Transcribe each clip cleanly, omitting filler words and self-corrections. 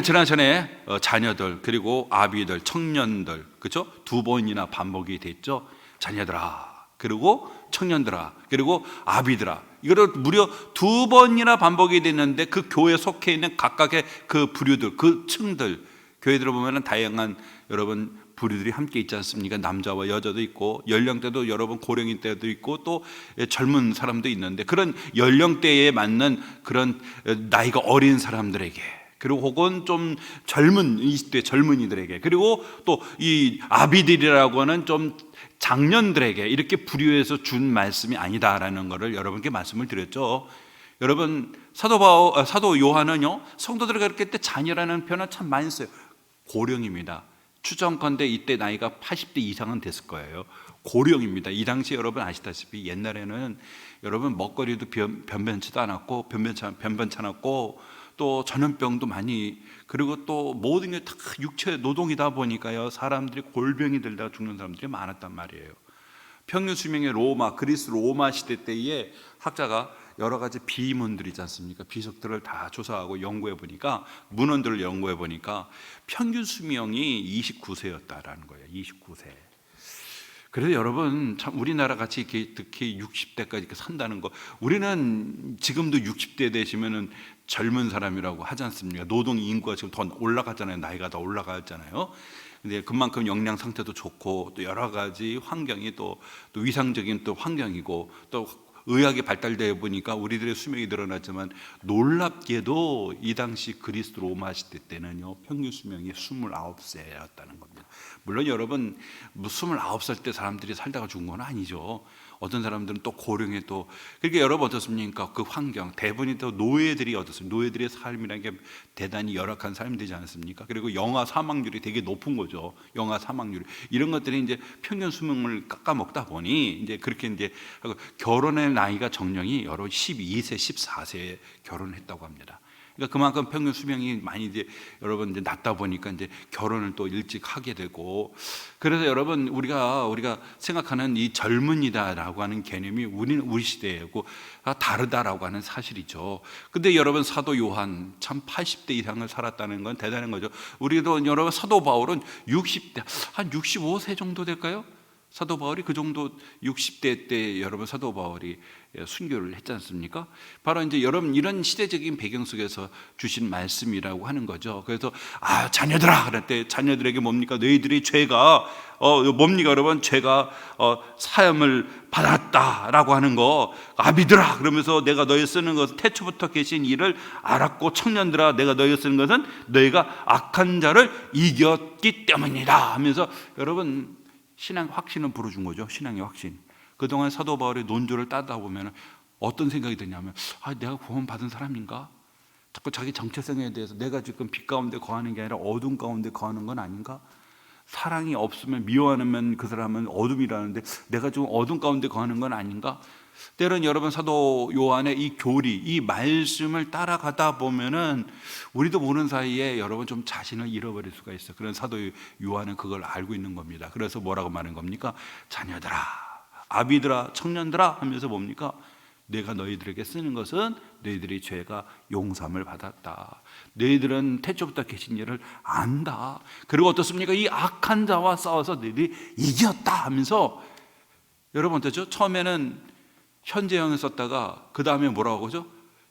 지난 전에 자녀들 그리고 아비들, 청년들, 그렇죠? 두 번이나 반복이 됐죠. 자녀들아, 그리고 청년들아, 그리고 아비들아. 이거를 무려 두 번이나 반복이 됐는데 그 교회에 속해 있는 각각의 그 부류들, 그 층들, 교회들을 보면은 다양한 여러분 부류들이 함께 있지 않습니까? 남자와 여자도 있고 연령대도 여러분 고령인 때도 있고 또 젊은 사람도 있는데 그런 연령대에 맞는 그런 나이가 어린 사람들에게, 그리고 혹은 좀 젊은 20대 젊은이들에게, 그리고 또 이 아비들이라고 하는 좀 장년들에게 이렇게 부류해서 준 말씀이 아니다라는 것을 여러분께 말씀을 드렸죠. 여러분 사도 요한은요, 성도들에게 그렇게 때 자녀라는 표현을 참 많이 써요. 고령입니다. 추정컨대 이때 나이가 80대 이상은 됐을 거예요. 고령입니다. 이 당시 여러분 아시다시피 옛날에는 여러분 먹거리도 변변치도 않았고 변변치 않았고 또 전염병도 많이, 그리고 또 모든 게 다 육체 노동이다 보니까요, 사람들이 골병이 들다가 죽는 사람들이 많았단 말이에요. 평균 수명의 그리스 로마 시대 때에 학자가 여러 가지 비문들이 있지 않습니까? 비석들을 다 조사하고 연구해 보니까, 문헌들을 연구해 보니까 평균 수명이 29세였다라는 거예요. 29세. 그래서 여러분 참 우리나라 같이 이렇게 특히 60대까지 이렇게 산다는 거, 우리는 지금도 60대 되시면은 젊은 사람이라고 하지 않습니까? 노동 인구가 지금 더 올라갔잖아요. 나이가 더 올라갔잖아요. 근데 그만큼 영양 상태도 좋고 또 여러 가지 환경이 또 위상적인 또 환경이고 또 의학이 발달되어 보니까 우리들의 수명이 늘어났지만 놀랍게도 이 당시 그리스 로마 시대 때는요, 평균 수명이 29세였다는 겁니다. 물론 여러분 29살 때 사람들이 살다가 죽은 건 아니죠. 어떤 사람들은 또 고령에 또, 그러니까 여러분 어떻습니까? 그 환경 대부분이 또 노예들이 어떻습니까? 노예들의 삶이라는 게 대단히 열악한 삶이 되지 않습니까? 그리고 영아 사망률이 되게 높은 거죠. 영아 사망률, 이런 것들이 이제 평균 수명을 깎아먹다 보니 이제 그렇게 이제 결혼의 나이가 정령이 여러 12세, 14세에 결혼했다고 합니다. 그러니까 그만큼 평균 수명이 많이 이제 여러분 이제 낮다 보니까 이제 결혼을 또 일찍 하게 되고, 그래서 여러분 우리가 생각하는 이 젊은이다라고 하는 개념이 우리 시대하고 다르다라고 하는 사실이죠. 근데 여러분 사도 요한 참 80대 이상을 살았다는 건 대단한 거죠. 우리도 여러분 사도 바울은 60대 한 65세 정도 될까요? 사도 바울이 그 정도 60대 때 여러분 사도 바울이 순교를 했지 않습니까? 바로 이제 여러분 이런 시대적인 배경 속에서 주신 말씀이라고 하는 거죠. 그래서 자녀들아 그럴 때 자녀들에게 뭡니까? 너희들이 죄가 뭡니까 여러분? 죄가 사함을 받았다라고 하는 거. 아비들아 그러면서 내가 너희 쓰는 것은 태초부터 계신 이를 알았고, 청년들아 내가 너희 쓰는 것은 너희가 악한 자를 이겼기 때문이다 하면서 여러분 신앙 확신을 불어준 거죠. 신앙의 확신. 그동안 사도 바울의 논조를 따다 보면 어떤 생각이 드냐면, 내가 구원받은 사람인가? 자꾸 자기 정체성에 대해서 내가 지금 빛 가운데 거하는 게 아니라 어둠 가운데 거하는 건 아닌가? 사랑이 없으면 미워하면 그 사람은 어둠이라는데 내가 지금 어둠 가운데 거하는 건 아닌가? 때론 여러분 사도 요한의 이 교리, 이 말씀을 따라가다 보면은 우리도 모르는 사이에 여러분 좀 자신을 잃어버릴 수가 있어요. 그런 사도 요한은 그걸 알고 있는 겁니다. 그래서 뭐라고 말하는 겁니까? 자녀들아, 아비들아, 청년들아 하면서 뭡니까? 내가 너희들에게 쓰는 것은 너희들의 죄가 용서함을 받았다. 너희들은 태초부터 계신 일을 안다. 그리고 어떻습니까? 이 악한 자와 싸워서 너희들이 이겼다 하면서, 여러분 어떠죠? 처음에는 현재형을 썼다가 그 다음에 뭐라고 하죠?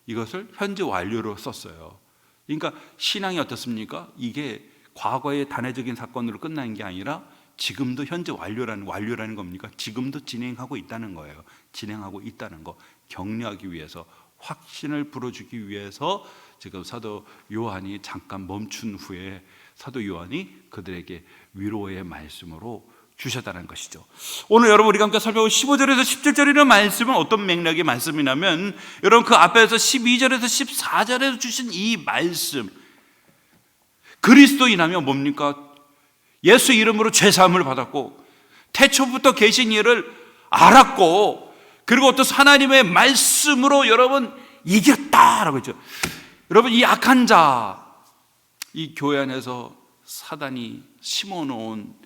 이것을 현재 완료로 썼어요. 그러니까 신앙이 어떻습니까? 이게 과거의 단회적인 사건으로 끝난 게 아니라 지금도 현재 완료라는 겁니까? 지금도 진행하고 있다는 거예요. 진행하고 있다는 거 격려하기 위해서, 확신을 불어주기 위해서 지금 사도 요한이 잠깐 멈춘 후에 사도 요한이 그들에게 위로의 말씀으로 주셨다는 것이죠. 오늘 여러분 우리가 함께 살펴볼 15절에서 17절이라는 말씀은 어떤 맥락의 말씀이냐면, 여러분 그 앞에서 12절에서 14절에서 주신 이 말씀, 그리스도인하면 뭡니까? 예수 이름으로 죄사함을 받았고 태초부터 계신 일을 알았고, 그리고 어떤 하나님의 말씀으로 여러분 이겼다라고 했죠. 여러분 이 악한 자, 이 교회 안에서 사단이 심어놓은,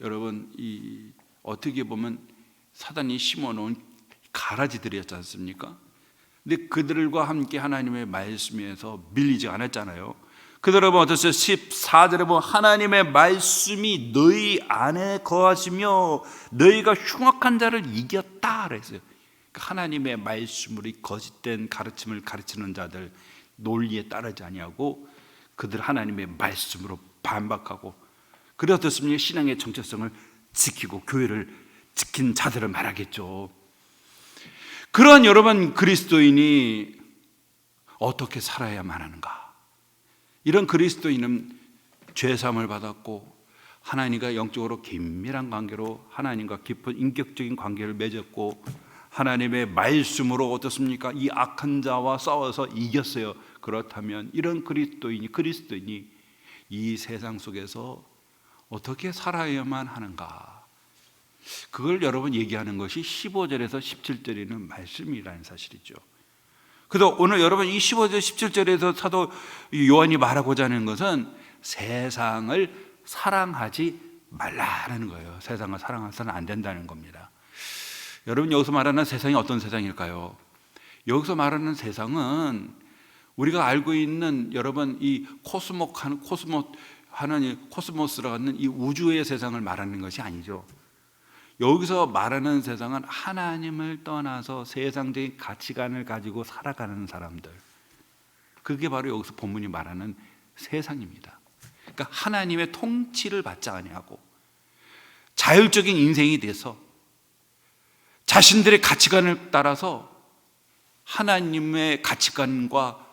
여러분 이 어떻게 보면 사단이 심어놓은 가라지들이었지 않습니까? 근데 그들과 함께 하나님의 말씀에서 밀리지 않았잖아요. 그대로 보면 어떠세요? 14절에 보면 하나님의 말씀이 너희 안에 거하시며 너희가 흉악한 자를 이겼다 그랬어요. 하나님의 말씀으로 거짓된 가르침을 가르치는 자들 논리에 따르지 아니하고 그들 하나님의 말씀으로 반박하고, 그래 어떻습니까? 신앙의 정체성을 지키고 교회를 지킨 자들을 말하겠죠. 그런 여러분 그리스도인이 어떻게 살아야만 하는가? 이런 그리스도인은 죄사함을 받았고 하나님과 영적으로 긴밀한 관계로 하나님과 깊은 인격적인 관계를 맺었고 하나님의 말씀으로 어떻습니까? 이 악한 자와 싸워서 이겼어요. 그렇다면 이런 그리스도인이 이 세상 속에서 어떻게 살아야만 하는가? 그걸 여러분 얘기하는 것이 15절에서 17절에 있는 말씀이라는 사실이죠. 그래서 오늘 여러분 이 15절 17절에서 사도 요한이 말하고자 하는 것은 세상을 사랑하지 말라는 거예요. 세상을 사랑해서는 안 된다는 겁니다. 여러분 여기서 말하는 세상이 어떤 세상일까요? 여기서 말하는 세상은 우리가 알고 있는 여러분 이 코스모스라고 하는 이 우주의 세상을 말하는 것이 아니죠. 여기서 말하는 세상은 하나님을 떠나서 세상적인 가치관을 가지고 살아가는 사람들, 그게 바로 여기서 본문이 말하는 세상입니다. 그러니까 하나님의 통치를 받지 아니하고 자율적인 인생이 돼서 자신들의 가치관을 따라서 하나님의 가치관과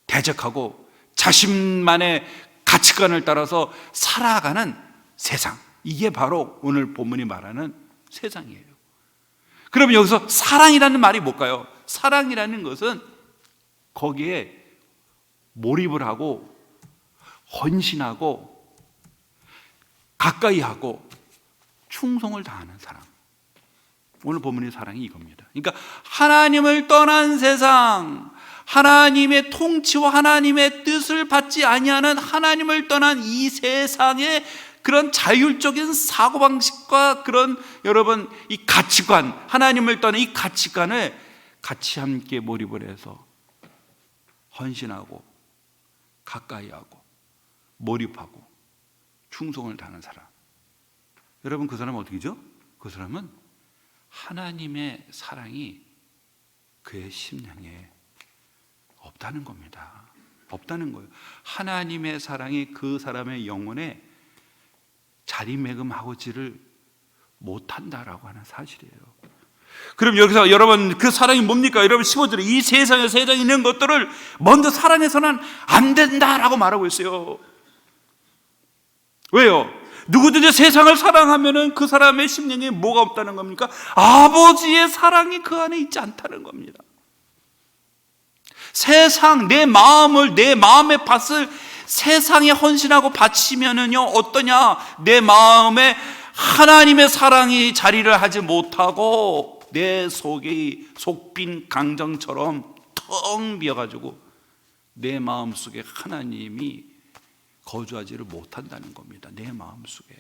대적하고 자신만의 가치관을 따라서 살아가는 세상, 이게 바로 오늘 본문이 말하는 세상이에요. 그러면 여기서 사랑이라는 말이 뭘까요? 사랑이라는 것은 거기에 몰입을 하고 헌신하고 가까이 하고 충성을 다하는 사랑. 오늘 본문의 사랑이 이겁니다. 그러니까 하나님을 떠난 세상, 하나님의 통치와 하나님의 뜻을 받지 아니하는 하나님을 떠난 이 세상의 그런 자율적인 사고방식과 그런 여러분 이 가치관, 하나님을 떠난 이 가치관을 같이 함께 몰입을 해서 헌신하고 가까이하고 몰입하고 충성을 다하는 사람. 여러분 그 사람은 어떻게죠? 그 사람은 하나님의 사랑이 그의 심령에 없다는 겁니다. 없다는 거예요. 하나님의 사랑이 그 사람의 영혼에 자리매김하지를 못한다라고 하는 사실이에요. 그럼 여기서 여러분 그 사랑이 뭡니까? 여러분 15절에 이 세상에 있는 것들을 먼저 사랑해서는 안 된다라고 말하고 있어요. 왜요? 누구든지 세상을 사랑하면은 그 사람의 심령에 뭐가 없다는 겁니까? 아버지의 사랑이 그 안에 있지 않다는 겁니다. 세상, 내 마음의 밭을 세상에 헌신하고 바치면은요, 어떠냐? 내 마음에 하나님의 사랑이 자리를 하지 못하고 내 속이 속빈 강정처럼 텅 비어가지고 내 마음 속에 하나님이 거주하지를 못한다는 겁니다. 내 마음 속에.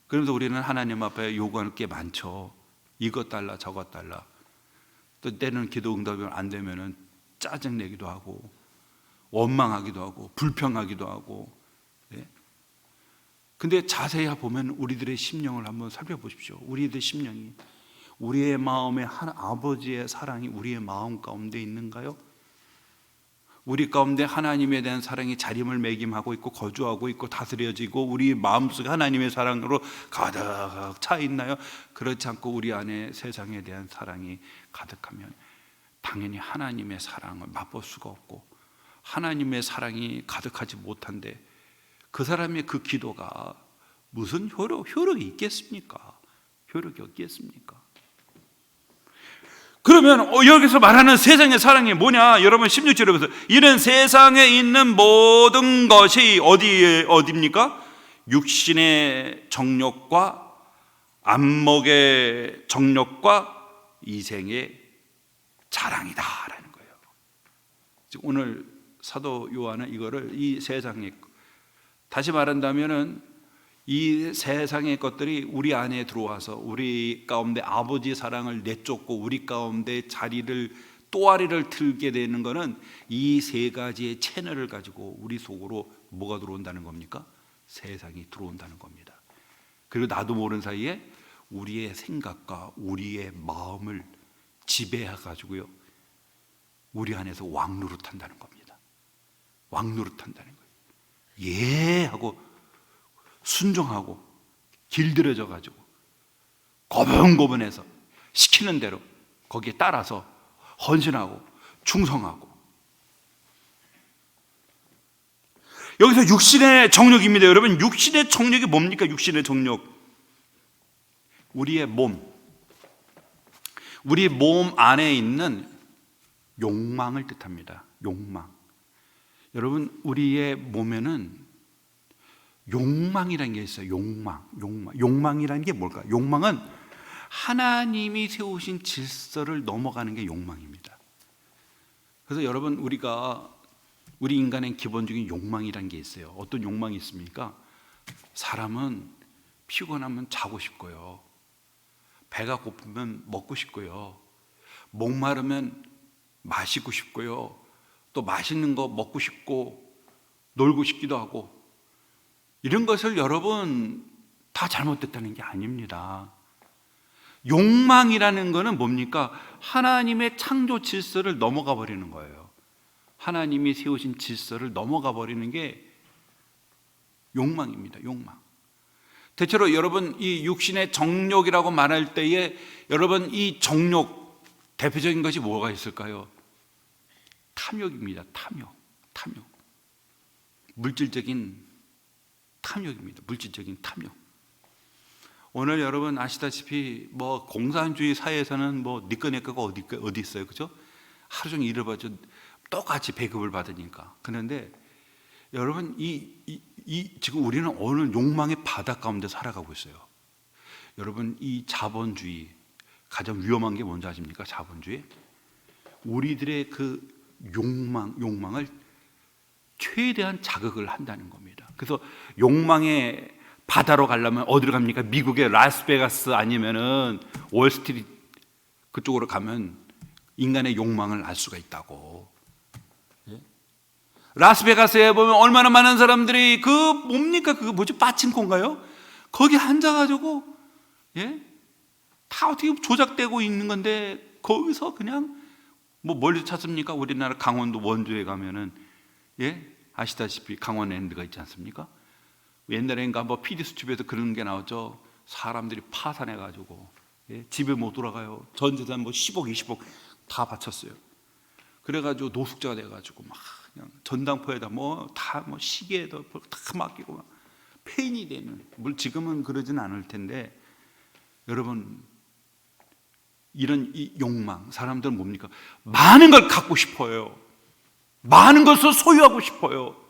그래서 우리는 하나님 앞에 요구할 게 많죠. 이것 달라 저것 달라. 또 때는 기도 응답이 안 되면은 짜증내기도 하고 원망하기도 하고 불평하기도 하고. 근데 자세히 보면 우리들의 심령을 한번 살펴보십시오. 우리들의 심령이, 우리의 마음에 아버지의 사랑이 우리의 마음 가운데 있는가요? 우리 가운데 하나님에 대한 사랑이 자리매김하고 있고 거주하고 있고 다스려지고 우리 마음속에 하나님의 사랑으로 가득 차 있나요? 그렇지 않고 우리 안에 세상에 대한 사랑이 가득하면 당연히 하나님의 사랑을 맛볼 수가 없고 하나님의 사랑이 가득하지 못한데 그 사람의 그 기도가 무슨 효력이 있겠습니까? 효력이 없겠습니까? 그러면 여기서 말하는 세상의 사랑이 뭐냐? 여러분 16절에 보세요. 이는 세상에 있는 모든 것이 어디입니까? 육신의 정욕과 안목의 정욕과 이생의 자랑이다라는 거예요. 오늘 사도 요한은 이거를 이 세상의, 다시 말한다면은 이 세상의 것들이 우리 안에 들어와서 우리 가운데 아버지의 사랑을 내쫓고 우리 가운데 자리를 또아리를 틀게 되는 것은 이 세 가지의 채널을 가지고 우리 속으로 뭐가 들어온다는 겁니까? 세상이 들어온다는 겁니다. 그리고 나도 모르는 사이에 우리의 생각과 우리의 마음을 지배해 가지고요, 우리 안에서 왕노릇한다는 겁니다. 왕노릇한다는 거예요. 예 하고 순종하고 길들여져 가지고 고분고분해서 시키는 대로 거기에 따라서 헌신하고 충성하고. 여기서 육신의 정욕입니다. 여러분, 육신의 정욕이 뭡니까? 육신의 정욕, 우리의 몸, 우리 몸 안에 있는 욕망을 뜻합니다. 욕망. 여러분, 우리의 몸에는 욕망이라는 게 있어요. 욕망이라는 게 뭘까? 욕망은 하나님이 세우신 질서를 넘어가는 게 욕망입니다. 그래서 여러분, 우리 인간의 기본적인 욕망이라는 게 있어요. 어떤 욕망이 있습니까? 사람은 피곤하면 자고 싶고요, 배가 고프면 먹고 싶고요, 목마르면 마시고 싶고요, 또 맛있는 거 먹고 싶고 놀고 싶기도 하고. 이런 것을 여러분 다 잘못됐다는 게 아닙니다. 욕망이라는 것은 뭡니까? 하나님의 창조 질서를 넘어가 버리는 거예요. 하나님이 세우신 질서를 넘어가 버리는 게 욕망입니다. 욕망. 대체로 여러분, 이 육신의 정욕이라고 말할 때에 여러분, 이 정욕 대표적인 것이 뭐가 있을까요? 탐욕입니다. 탐욕. 물질적인 탐욕입니다. 물질적인 탐욕. 오늘 여러분 아시다시피 뭐 공산주의 사회에서는 뭐 니꺼 내꺼가 어디 있어요, 그죠? 하루 종일 일을 봐도 똑같이 배급을 받으니까. 그런데 여러분, 지금 우리는 어느 욕망의 바다 가운데 살아가고 있어요. 여러분, 이 자본주의 가장 위험한 게 뭔지 아십니까? 자본주의. 우리들의 그 욕망을 최대한 자극을 한다는 겁니다. 그래서 욕망의 바다로 가려면 어디로 갑니까? 미국의 라스베가스 아니면은 월스트리트 그쪽으로 가면 인간의 욕망을 알 수가 있다고. 라스베가스에 보면 얼마나 많은 사람들이 뭡니까? 빠친코인가요? 거기 앉아가지고, 다 어떻게 조작되고 있는 건데, 거기서 그냥, 멀리 찾습니까? 우리나라 강원도 원주에 가면은, 아시다시피 강원랜드가 있지 않습니까? 옛날엔가 PD수첩에서 그런 게 나오죠. 사람들이 파산해가지고, 집에 못 돌아가요. 전 재산 10억, 20억 다 바쳤어요. 그래가지고 노숙자가 돼가지고 막 그냥 전당포에다 시계에다 다 맡기고 막 폐인이 되는. 물론 지금은 그러진 않을 텐데, 여러분, 이런 이 욕망, 사람들은 뭡니까? 많은 걸 갖고 싶어요. 많은 것을 소유하고 싶어요.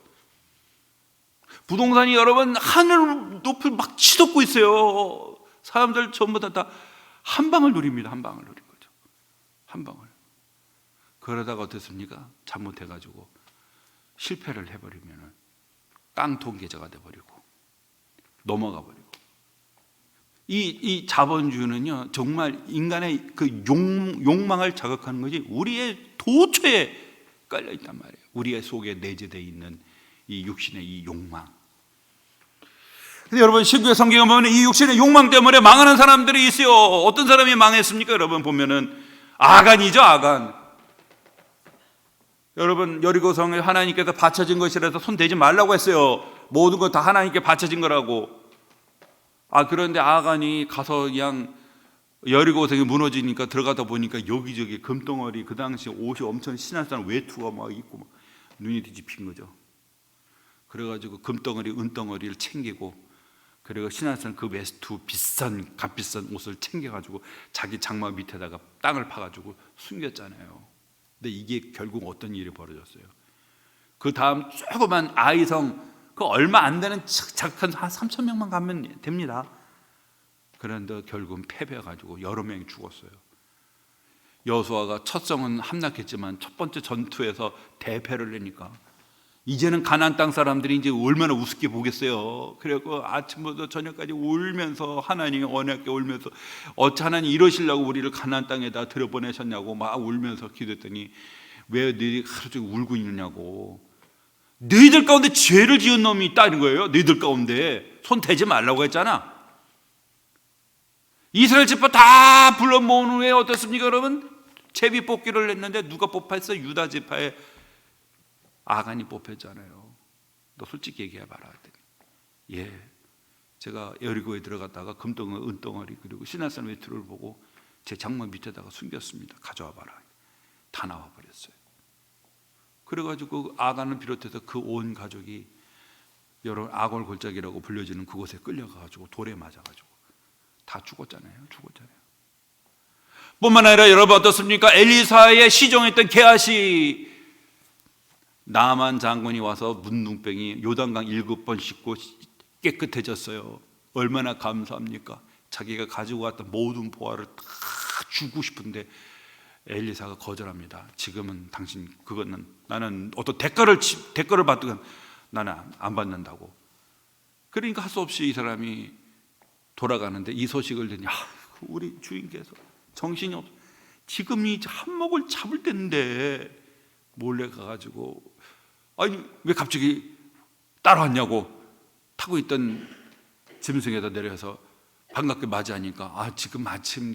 부동산이 여러분 하늘 높이 막 치솟고 있어요. 사람들 전부 다 한 방을 노립니다. 한 방을 노린 거죠. 한 방을. 그러다가 어떻습니까? 잘못해가지고 실패를 해버리면 깡통 계좌가 돼버리고 넘어가 버리고. 이 자본주의는요, 정말 인간의 그 욕망을 자극하는 것이 우리의 도처에 깔려 있단 말이에요. 우리의 속에 내재되어 있는 이 육신의 이 욕망. 근데 여러분, 신구약 성경에 보면 이 육신의 욕망 때문에 망하는 사람들이 있어요. 어떤 사람이 망했습니까? 여러분 보면은 아간이죠, 아간. 여러분, 여리고성에 하나님께서 바쳐진 것이라서 손 대지 말라고 했어요. 모든 것 다 하나님께 바쳐진 거라고. 그런데 아간이 가서 그냥 여리고성이 무너지니까 들어가다 보니까 여기저기 금덩어리, 그 당시 옷이 엄청 신한산 외투가 막 있고 막 눈이 뒤집힌 거죠. 그래가지고 금덩어리, 은덩어리를 챙기고, 그리고 신한산 그 외투 값비싼 옷을 챙겨가지고 자기 장막 밑에다가 땅을 파가지고 숨겼잖아요. 근데 이게 결국 어떤 일이 벌어졌어요? 그 다음 조그만 아이성, 그 얼마 안 되는 작은 한 3,000명만 가면 됩니다. 그런데 결국은 패배해가지고 여러 명이 죽었어요. 여호수아가 첫 성은 함락했지만 첫 번째 전투에서 대패를 내니까 이제는 가나안 땅 사람들이 이제 얼마나 우습게 보겠어요. 그래갖고 아침부터 저녁까지 울면서 하나님의 언약에 울면서 어찌 하나님 이러시려고 우리를 가나안 땅에다 들여보내셨냐고 막 울면서 기도했더니 왜 너희들이 하루 종일 울고 있느냐고. 너희들 가운데 죄를 지은 놈이 있다는 거예요. 너희들 가운데 손 대지 말라고 했잖아. 이스라엘 지파 다 불러 모은 후에 어떻습니까 여러분? 제비 뽑기를 했는데 누가 뽑혔어? 유다 지파에 아간이 뽑혔잖아요. 너 솔직히 얘기해봐라. 예, 제가 여리고에 들어갔다가 금덩어리, 은덩어리 그리고 시내산 외투를 보고 제 장막 밑에다가 숨겼습니다. 가져와봐라. 다 나와버렸어요. 그래가지고 아간을 비롯해서 그 온 가족이 여러분 아골 골짜기라고 불려지는 그곳에 끌려가가지고 돌에 맞아가지고 다 죽었잖아요. 뿐만 아니라 여러분 어떻습니까? 엘리사의 시종했던 게하시 나만 장군이 와서 문둥병이 요단강 7번 씻고 깨끗해졌어요. 얼마나 감사합니까? 자기가 가지고 왔던 모든 보화를 다 주고 싶은데 엘리사가 거절합니다. 지금은 당신 그거는 나는 어떤 대가를 받든 나는 안 받는다고. 그러니까 할 수 없이 이 사람이 돌아가는데 이 소식을 듣니 우리 주인께서 정신이 없어. 지금 이 한몫을 잡을 때인데 몰래 가가지고 아니 왜 갑자기 따라왔냐고 타고 있던 짐승에다 내려서 반갑게 맞이하니까 지금 마침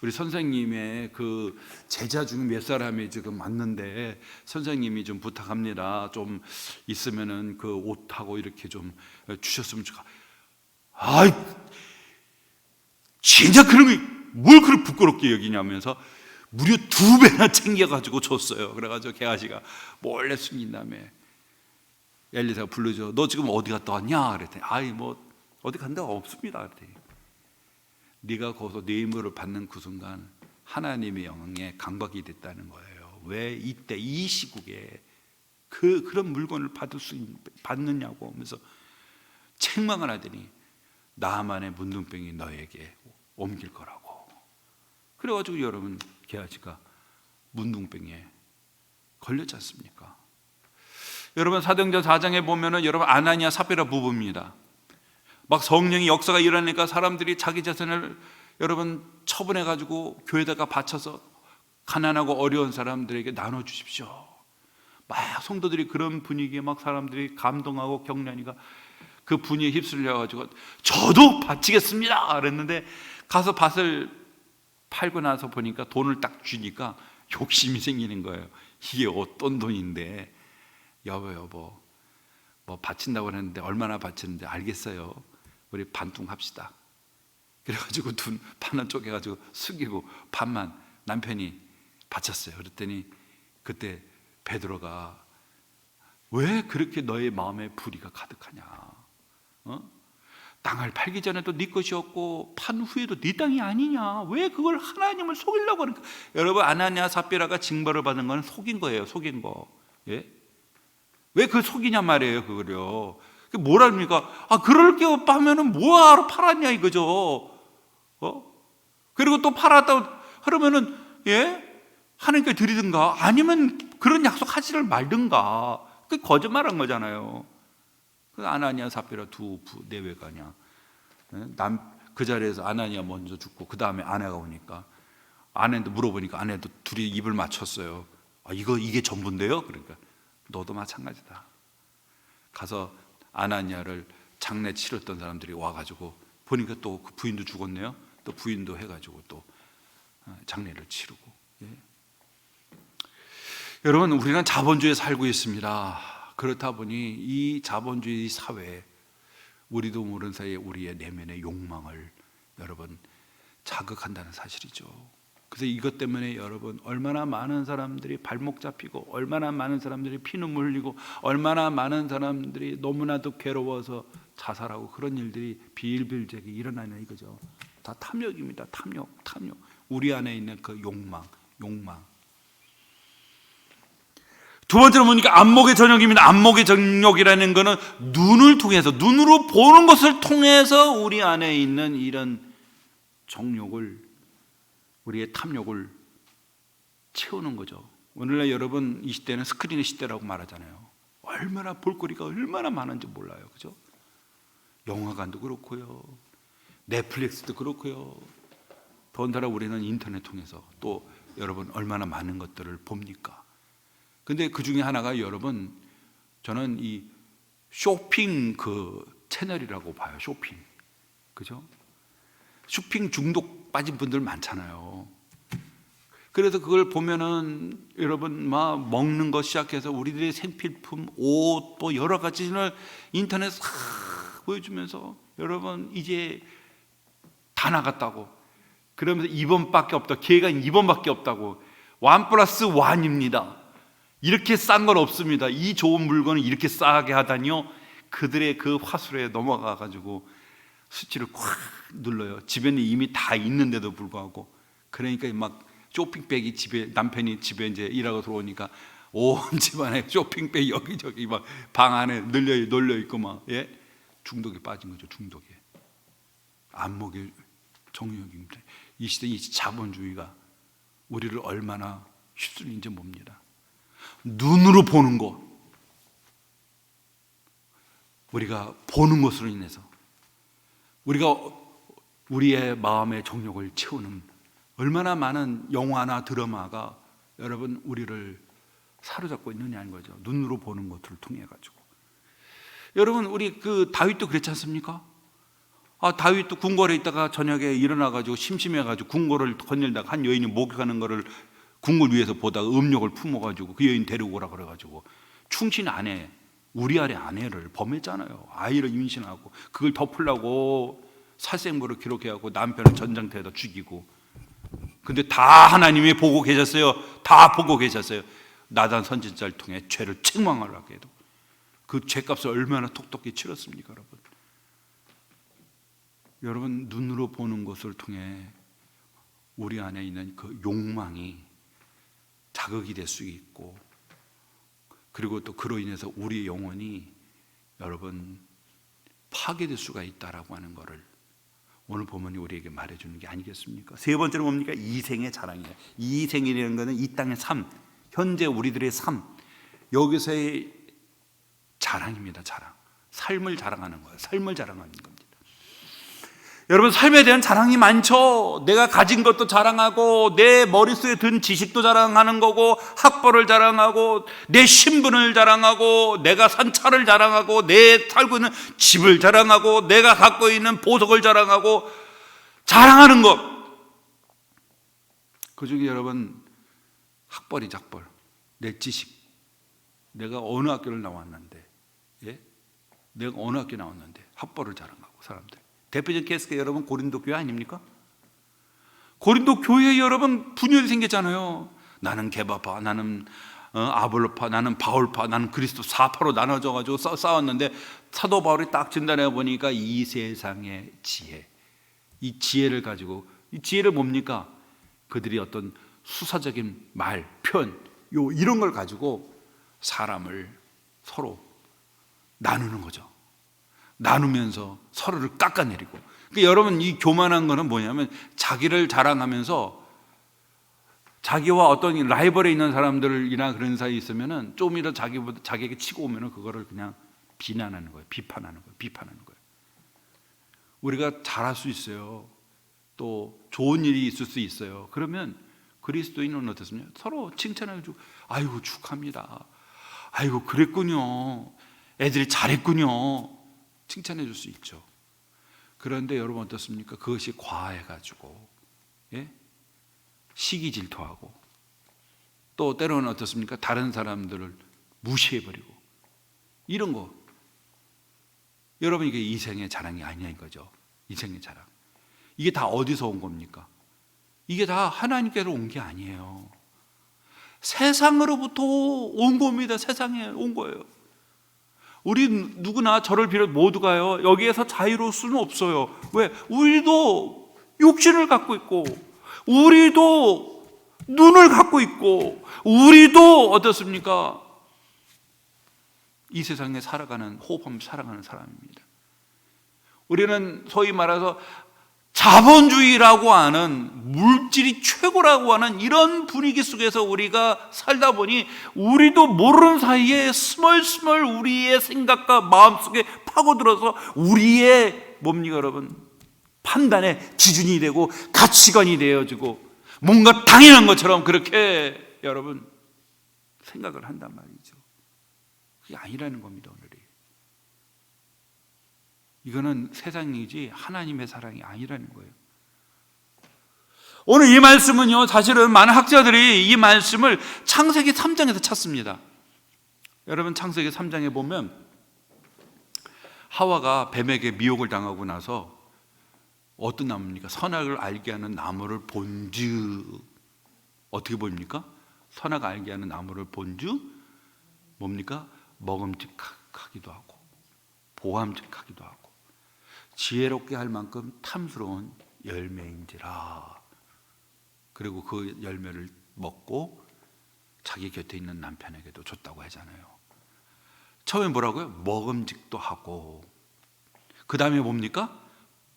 우리 선생님의 그 제자 중 몇 사람이 지금 왔는데 선생님이 좀 부탁합니다. 좀 있으면은 그 옷하고 이렇게 좀 주셨으면 좋겠다. 진짜 그러면 뭘 그렇게 부끄럽게 여기냐면서 무려 2배나 챙겨가지고 줬어요. 그래가지고 게하시가 몰래 숨긴 다음에 엘리사가 불러줘. 너 지금 어디 갔다 왔냐? 그랬더니 뭐 어디 간 데가 없습니다. 그랬더니 네가 거기서 네 임무를 받는 그 순간 하나님의 영에 강박이 됐다는 거예요. 왜 이때 이 시국에 그런 물건을 받느냐고 하면서 책망을 하더니 나만의 문둥병이 너에게 옮길 거라고. 그래가지고 여러분 게하시가 문둥병에 걸렸지 않습니까? 여러분 사도행전 4장에 보면은 여러분 아나니아 삽비라 부부입니다. 막 성령의 역사가 일어나니까 사람들이 자기 재산을 여러분 처분해가지고 교회에다가 바쳐서 가난하고 어려운 사람들에게 나눠주십시오. 막 성도들이 그런 분위기에 막 사람들이 감동하고 격려하니까 그 분위기에 휩쓸려가지고 저도 바치겠습니다 그랬는데 가서 밭을 팔고 나서 보니까 돈을 딱 주니까 욕심이 생기는 거예요. 이게 어떤 돈인데 여보 뭐 바친다고 했는데 얼마나 바치는데 알겠어요. 우리 반퉁 합시다. 그래가지고 반은 쪼개가지고 숙이고 반만 남편이 바쳤어요. 그랬더니 그때 베드로가 왜 그렇게 너의 마음에 불의가 가득하냐? 땅을 팔기 전에도 네 것이었고 판 후에도 네 땅이 아니냐? 왜 그걸 하나님을 속이려고 하는가? 여러분 아나니아 삽비라가 징벌을 받은 건 속인 거예요. 속인 거. 예? 왜 그 속이냐 말이에요. 그거요. 뭐랍니까? 그럴 게 없다 하면은 뭐하러 팔았냐 이거죠. 그리고 또 팔았다 그러면은 하나님께 드리든가 아니면 그런 약속 하지를 말든가. 그 거짓말한 거잖아요. 그 아나니아 삽비라 두 내외가냐. 그 자리에서 아나니아 먼저 죽고 그 다음에 아내가 오니까 아내한테 물어보니까 아내도 둘이 입을 맞췄어요. 이게 전부인데요? 그러니까 너도 마찬가지다. 가서 아나니아를 장례 치렀던 사람들이 와가지고 보니까 또 그 부인도 죽었네요. 또 부인도 해가지고 또 장례를 치르고. 여러분 우리는 자본주의에 살고 있습니다. 그렇다 보니 이 자본주의 사회에 우리도 모르는 사이에 우리의 내면의 욕망을 여러분 자극한다는 사실이죠. 그래서 이것 때문에 여러분 얼마나 많은 사람들이 발목 잡히고 얼마나 많은 사람들이 피눈물 흘리고 얼마나 많은 사람들이 너무나도 괴로워서 자살하고 그런 일들이 비일비재하게 일어나냐 이거죠. 다 탐욕입니다. 탐욕. 우리 안에 있는 그 욕망. 두 번째로 보니까 안목의 정욕입니다. 안목의 정욕이라는 것은 눈을 통해서 눈으로 보는 것을 통해서 우리 안에 있는 이런 정욕을 우리의 탐욕을 채우는 거죠. 오늘날 여러분 이 시대는 스크린의 시대라고 말하잖아요. 얼마나 볼거리가 얼마나 많은지 몰라요. 그죠? 영화관도 그렇고요. 넷플릭스도 그렇고요. 더군다나 우리는 인터넷 통해서 또 여러분 얼마나 많은 것들을 봅니까? 근데 그 중에 하나가 여러분, 저는 이 쇼핑 그 채널이라고 봐요. 쇼핑. 그죠? 쇼핑 중독 빠진 분들 많잖아요. 그래서 그걸 보면은 여러분 막 먹는 거 시작해서 우리들의 생필품, 옷, 또 여러 가지를 인터넷 싹 보여주면서 여러분 이제 다 나갔다고, 그러면서 2번밖에 없다, 기회가 2번밖에 없다고, 1+1입니다. 이렇게 싼 건 없습니다. 이 좋은 물건을 이렇게 싸게 하다니요. 그들의 그 화술에 넘어가 가지고 수치를 콱 눌러요. 집에는 이미 다 있는데도 불구하고. 그러니까 막 쇼핑백이 집에, 남편이 집에 이제 일하고 들어오니까 온 집안에 쇼핑백 여기저기 막 방 안에 널려 있고 막, 예? 중독에 빠진 거죠. 중독에. 안목의 정욕입니다. 이 시대 이 자본주의가 우리를 얼마나 휩쓸리는지 봅니다. 눈으로 보는 것, 우리가 보는 것으로 인해서 우리가 우리의 마음의 정욕을 채우는 얼마나 많은 영화나 드라마가 여러분 우리를 사로잡고 있느냐는 거죠. 눈으로 보는 것들을 통해 가지고. 여러분 우리 그 다윗도 그랬지 않습니까? 다윗도 궁궐에 있다가 저녁에 일어나 가지고 심심해 가지고 궁궐을 거닐다가 한 여인이 목욕하는 거를 궁궐 위에서 보다가 음욕을 품어 가지고 그 여인 데리고 오라 그래 가지고 충신 아내, 우리아의 아내를 범했잖아요. 아이를 임신하고 그걸 덮으려고 살생부를 기록해갖고 남편을 전장터에다 죽이고. 근데 다 하나님이 보고 계셨어요. 다 보고 계셨어요. 나단 선지자를 통해 죄를 책망하려고 해도 그 죄값을 얼마나 톡톡히 치렀습니까, 여러분? 여러분 눈으로 보는 것을 통해 우리 안에 있는 그 욕망이 자극이 될 수 있고, 그리고 또 그로 인해서 우리 영혼이 여러분 파괴될 수가 있다라고 하는 것을 오늘 본문이 우리에게 말해주는 게 아니겠습니까? 세 번째로 뭡니까? 이생의 자랑이에요. 이생이라는 것은 이 땅의 삶, 현재 우리들의 삶, 여기서의 자랑입니다. 자랑. 삶을 자랑하는 거예요. 삶을 자랑하는 겁니다. 여러분 삶에 대한 자랑이 많죠. 내가 가진 것도 자랑하고 내 머릿속에 든 지식도 자랑하는 거고, 학벌을 자랑하고 내 신분을 자랑하고 내가 산 차를 자랑하고 내 살고 있는 집을 자랑하고 내가 갖고 있는 보석을 자랑하고 자랑하는 것. 그중에 여러분 학벌이 작벌, 내 지식, 내가 어느 학교를 나왔는데, 예? 내가 어느 학교 나왔는데 학벌을 자랑하고 사람들. 대표적 케이스가 여러분 고린도 교회 아닙니까? 고린도 교회에 여러분 분열이 생겼잖아요. 나는 게바파, 나는 아볼로파, 나는 바울파, 나는 그리스도 사파로 나눠져 가지고 싸웠는데 사도 바울이 딱 진단해 보니까 이 세상의 지혜, 이 지혜를 가지고, 이 지혜를 뭡니까? 그들이 어떤 수사적인 말, 표현, 이런 걸 가지고 사람을 서로 나누는 거죠. 나누면서 서로를 깎아내리고. 그러니까 여러분 이 교만한 거는 뭐냐면 자기를 자랑하면서 자기와 어떤 라이벌에 있는 사람들이나 그런 사이에 있으면은 좀이라도 자기에게 치고 오면은 그거를 그냥 비난하는 거예요. 비판하는 거예요. 우리가 잘할 수 있어요. 또 좋은 일이 있을 수 있어요. 그러면 그리스도인은 어떻습니까? 서로 칭찬해주고, 아이고 축하합니다. 아이고 그랬군요. 애들이 잘했군요. 칭찬해 줄 수 있죠. 그런데 여러분 어떻습니까? 그것이 과해가지고, 예? 시기 질투하고, 또 때로는 어떻습니까? 다른 사람들을 무시해버리고, 이런 거. 여러분 이게 이생의 자랑이 아니냐 이거죠. 이생의 자랑. 이게 다 어디서 온 겁니까? 이게 다 하나님께로 온 게 아니에요. 세상으로부터 온 겁니다. 세상에 온 거예요. 우리 누구나 저를 비롯 모두가요, 여기에서 자유로울 수는 없어요. 왜? 우리도 육신을 갖고 있고, 우리도 눈을 갖고 있고, 우리도 어떻습니까? 이 세상에 살아가는, 호흡하며 살아가는 사람입니다. 우리는 소위 말해서 자본주의라고 하는, 물질이 최고라고 하는 이런 분위기 속에서 우리가 살다 보니 우리도 모르는 사이에 스멀스멀 우리의 생각과 마음속에 파고들어서 우리의 뭡니까 여러분? 판단의 기준이 되고 가치관이 되어지고 뭔가 당연한 것처럼 그렇게 여러분 생각을 한단 말이죠. 그게 아니라는 겁니다. 오늘이 이거는 세상이지 하나님의 사랑이 아니라는 거예요. 오늘 이 말씀은요, 사실은 많은 학자들이 이 말씀을 창세기 3장에서 찾습니다. 여러분, 창세기 3장에 보면 하와가 뱀에게 미혹을 당하고 나서 어떤 나무입니까? 선악을 알게 하는 나무를 본즉, 어떻게 보입니까? 선악을 알게 하는 나무를 본즉 뭡니까? 먹음직하기도 하고 보암직하기도 하고 지혜롭게 할 만큼 탐스러운 열매인지라. 그리고 그 열매를 먹고 자기 곁에 있는 남편에게도 줬다고 하잖아요. 처음에 뭐라고요? 먹음직도 하고, 그 다음에 뭡니까?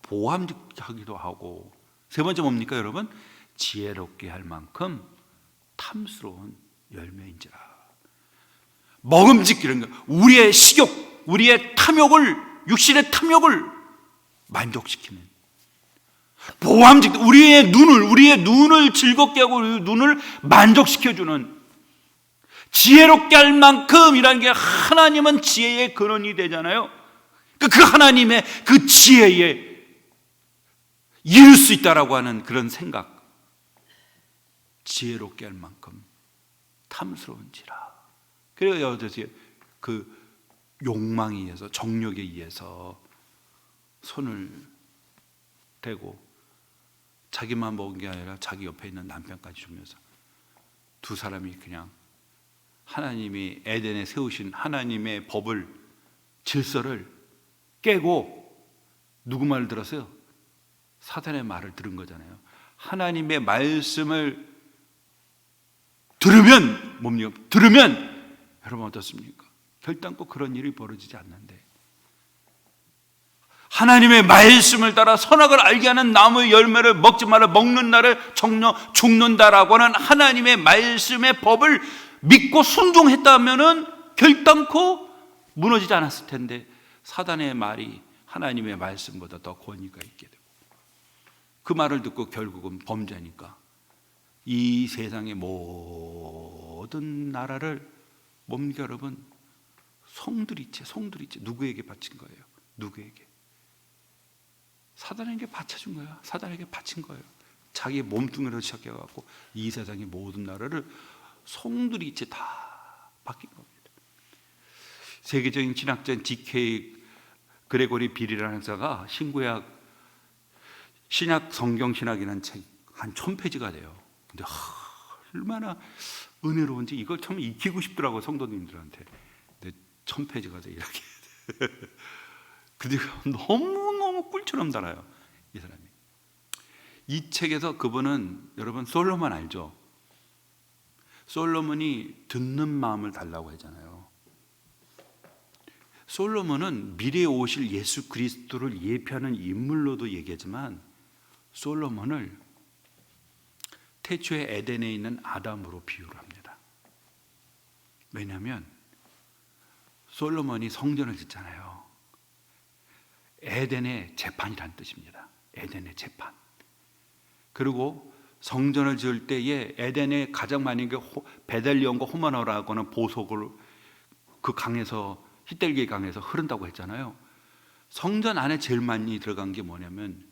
보암직하기도 하고, 세 번째 뭡니까 여러분? 지혜롭게 할 만큼 탐스러운 열매인지라. 먹음직, 이런 거, 우리의 식욕, 우리의 탐욕을, 육신의 탐욕을 만족시키는, 보암직, 우리의 눈을 즐겁게 하고 우리의 눈을 만족시켜주는, 지혜롭게 할 만큼이라는 게, 하나님은 지혜의 근원이 되잖아요. 그 하나님의 그 지혜에 이룰 수 있다라고 하는 그런 생각, 지혜롭게 할 만큼 탐스러운지라. 그래서 그 욕망에 의해서, 정욕에 의해서 손을 대고 자기만 먹은 게 아니라 자기 옆에 있는 남편까지 주면서 두 사람이 그냥 하나님이 에덴에 세우신 하나님의 법을, 질서를 깨고 누구 말을 들었어요? 사단의 말을 들은 거잖아요. 하나님의 말씀을 들으면 뭡니까? 들으면 여러분 어떻습니까? 결단코 그런 일이 벌어지지 않는데, 하나님의 말씀을 따라 선악을 알게 하는 나무의 열매를 먹지 마라, 먹는 날을 정녕 죽는다라고 하는 하나님의 말씀의 법을 믿고 순종했다면은 결단코 무너지지 않았을 텐데, 사단의 말이 하나님의 말씀보다 더 권위가 있게 되고, 그 말을 듣고 결국은 범죄하니까 이 세상의 모든 나라를 뭡니까 여러분? 송두리째 누구에게 바친 거예요? 누구에게? 사단에게 바쳐준 거야. 사단에게 바친 거예요. 자기 몸뚱이로 시작해갖고 이 세상의 모든 나라를 송두리째 다 바뀐 겁니다. 세계적인 신학자인 D.K. 그레고리 빌이라는 자가 신약 성경 신학이라는 책 한 1000페이지가 돼요. 근데 얼마나 은혜로운지 이걸 참 익히고 싶더라고, 성도님들한테. 근데 1000페이지가 돼 이렇게. 근데 너무너무 꿀처럼 달아요, 이 사람이. 이 책에서 그분은, 여러분 솔로몬 알죠? 솔로몬이 듣는 마음을 달라고 하잖아요. 솔로몬은 미래에 오실 예수 그리스도를 예표하는 인물로도 얘기하지만, 솔로몬을 태초에 에덴에 있는 아담으로 비유를 합니다. 왜냐하면 솔로몬이 성전을 짓잖아요. 에덴의 재판이란 뜻입니다. 에덴의 재판. 그리고 성전을 지을 때에 에덴에 가장 많은 게 베델리온과 호마노라고 하는 보석을 그 강에서, 히델기 강에서 흐른다고 했잖아요. 성전 안에 제일 많이 들어간 게 뭐냐면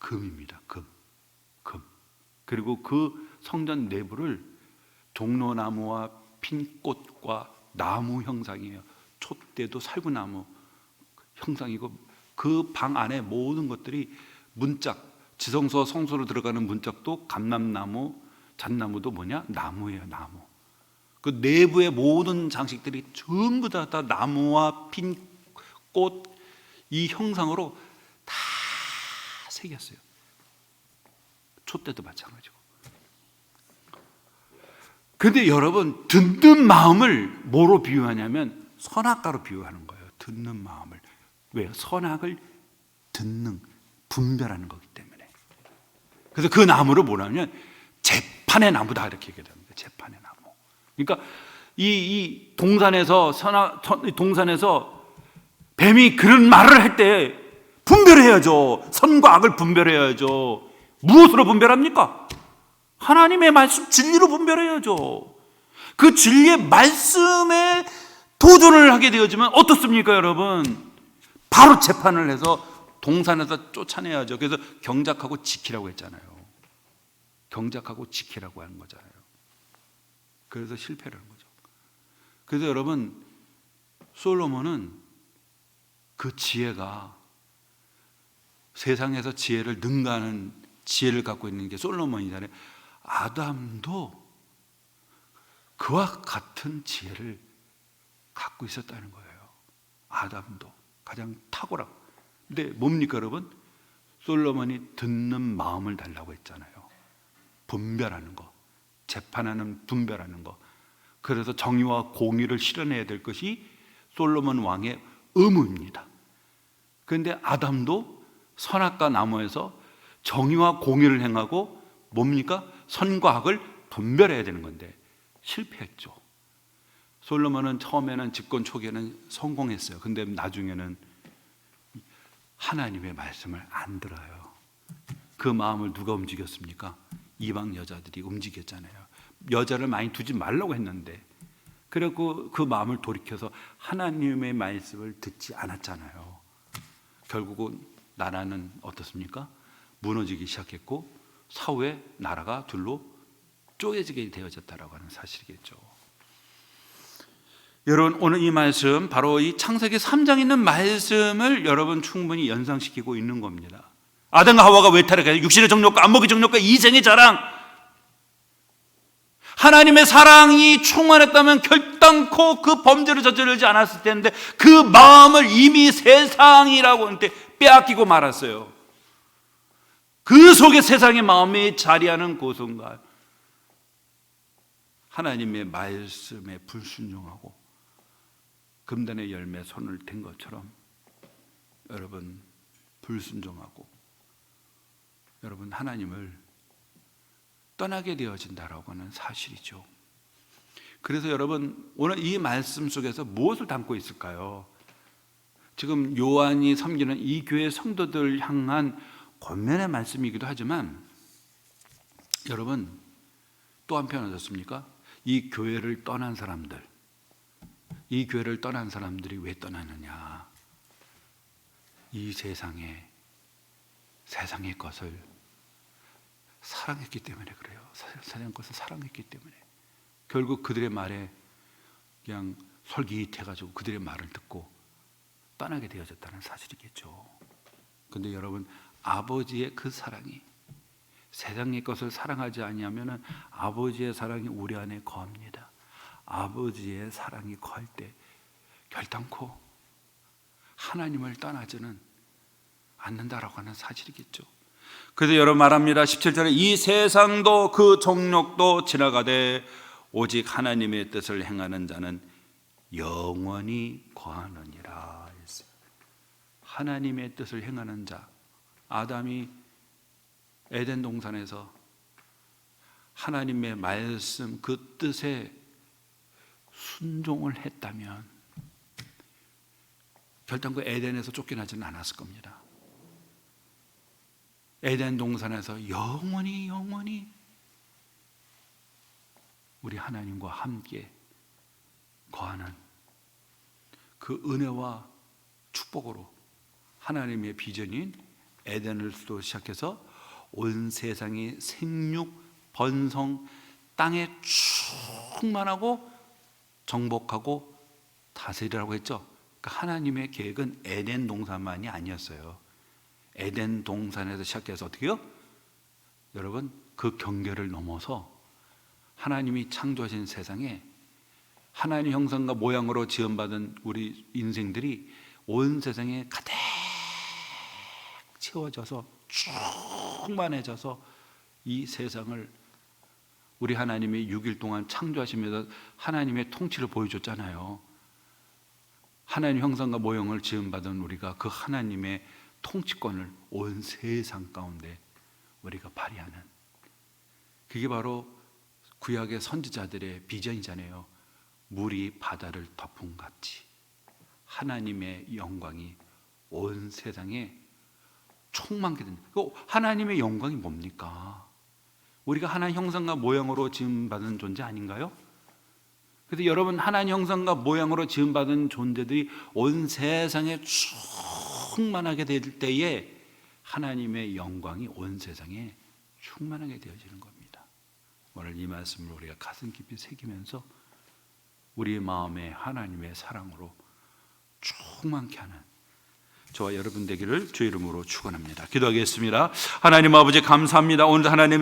금입니다. 금. 그리고 그 성전 내부를 종로나무와 핀 꽃과 나무 형상이에요. 촛대도 살구나무 형상이고, 그 방 안에 모든 것들이 문짝, 지성소 성소로 들어가는 문짝도 감람나무, 잣나무도 뭐냐? 나무예요, 나무. 그 내부의 모든 장식들이 전부 다 나무와 핀 꽃, 이 형상으로 다 새겼어요. 촛대도 마찬가지고. 그런데 여러분, 듣는 마음을 뭐로 비유하냐면 선악과로 비유하는 거예요. 듣는 마음을. 왜요? 선악을 듣는, 분별하는 거기 때문에. 그래서 그 나무를 뭐냐면 재판의 나무다 이렇게 얘기합니다. 재판의 나무. 그러니까 이 동산에서 뱀이 그런 말을 할 때 분별해야죠. 선과 악을 분별해야죠. 무엇으로 분별합니까? 하나님의 말씀 진리로 분별해야죠. 그 진리의 말씀에 도전을 하게 되어지면 어떻습니까, 여러분? 바로 재판을 해서 동산에서 쫓아내야죠. 그래서 경작하고 지키라고 했잖아요. 경작하고 지키라고 하는 거잖아요. 그래서 실패를 한 거죠. 그래서 여러분, 솔로몬은 그 지혜가 세상에서 지혜를 능가하는 지혜를 갖고 있는 게 솔로몬이잖아요. 아담도 그와 같은 지혜를 갖고 있었다는 거예요. 아담도 가장 탁월하고. 근데 뭡니까, 여러분? 솔로몬이 듣는 마음을 달라고 했잖아요. 분별하는 거, 재판하는 분별하는 거. 그래서 정의와 공의를 실현해야 될 것이 솔로몬 왕의 의무입니다. 그런데 아담도 선악과 나무에서 정의와 공의를 행하고 뭡니까? 선과 악을 분별해야 되는 건데 실패했죠. 솔로몬은 처음에는 집권 초기에는 성공했어요. 근데 나중에는 하나님의 말씀을 안 들어요. 그 마음을 누가 움직였습니까? 이방 여자들이 움직였잖아요. 여자를 많이 두지 말라고 했는데, 그리고 그 마음을 돌이켜서 하나님의 말씀을 듣지 않았잖아요. 결국은 나라는 어떻습니까? 무너지기 시작했고 사후에 나라가 둘로 쪼개지게 되어졌다라고 하는 사실이겠죠. 여러분, 오늘 이 말씀, 바로 이 창세기 3장에 있는 말씀을 여러분 충분히 연상시키고 있는 겁니다. 아담과 하와가 왜 타락해요? 육신의 정욕과 안목의 정욕과 이생의 자랑. 하나님의 사랑이 충만했다면 결단코 그 범죄를 저지르지 않았을 텐데 그 마음을 이미 세상이라고 하는데 빼앗기고 말았어요. 그 속에 세상의 마음이 자리하는 그 순간 하나님의 말씀에 불순종하고 금단의 열매 손을 댄 것처럼 여러분 불순종하고 여러분 하나님을 떠나게 되어진다라고 하는 사실이죠. 그래서 여러분 오늘 이 말씀 속에서 무엇을 담고 있을까요? 지금 요한이 섬기는 이 교회 성도들 향한 권면의 말씀이기도 하지만 여러분 또 한편 어떻습니까? 이 교회를 떠난 사람들, 이 교회를 떠난 사람들이 왜 떠나느냐? 이 세상의 것을 사랑했기 때문에 그래요. 세상의 것을 사랑했기 때문에 결국 그들의 말에 그냥 솔깃해가지고 그들의 말을 듣고 떠나게 되어졌다는 사실이겠죠. 근데 여러분 아버지의 그 사랑이 세상의 것을 사랑하지 아니하면 아버지의 사랑이 우리 안에 거합니다. 아버지의 사랑이 거할 때 결단코 하나님을 떠나지는 않는다라고 하는 사실이겠죠. 그래서 여러분 말합니다. 17절에 이 세상도 그 정욕도 지나가되 오직 하나님의 뜻을 행하는 자는 영원히 거하느니라 했어요. 하나님의 뜻을 행하는 자, 아담이 에덴 동산에서 하나님의 말씀 그 뜻에 순종을 했다면 결단코 에덴에서 쫓겨나지는 않았을 겁니다. 에덴 동산에서 영원히 우리 하나님과 함께 거하는 그 은혜와 축복으로 하나님의 비전인 에덴을도 시작해서 온 세상이 생육, 번성, 땅에 충만하고 정복하고 다스리라고 했죠. 그러니까 하나님의 계획은 에덴 동산만이 아니었어요. 에덴 동산에서 시작해서 어떻게 해요? 여러분 그 경계를 넘어서 하나님이 창조하신 세상에 하나님의 형상과 모양으로 지음받은 우리 인생들이 온 세상에 가득 채워져서 충만해져서 이 세상을 우리 하나님이 6일 동안 창조하시면서 하나님의 통치를 보여줬잖아요. 하나님 형상과 모형을 지음받은 우리가 그 하나님의 통치권을 온 세상 가운데 우리가 발휘하는, 그게 바로 구약의 선지자들의 비전이잖아요. 물이 바다를 덮은 같이 하나님의 영광이 온 세상에 충만하게 된다. 하나님의 영광이 뭡니까? 우리가 하나님 형상과 모양으로 지음받은 존재 아닌가요? 그래서 여러분, 하나님 형상과 모양으로 지음받은 존재들이 온 세상에 충만하게 될 때에 하나님의 영광이 온 세상에 충만하게 되어지는 겁니다. 오늘 이 말씀을 우리가 가슴 깊이 새기면서 우리의 마음에 하나님의 사랑으로 충만케 하는 저와 여러분 되기를 주의 이름으로 축원합니다. 기도하겠습니다. 하나님 아버지, 감사합니다. 오늘 하나님의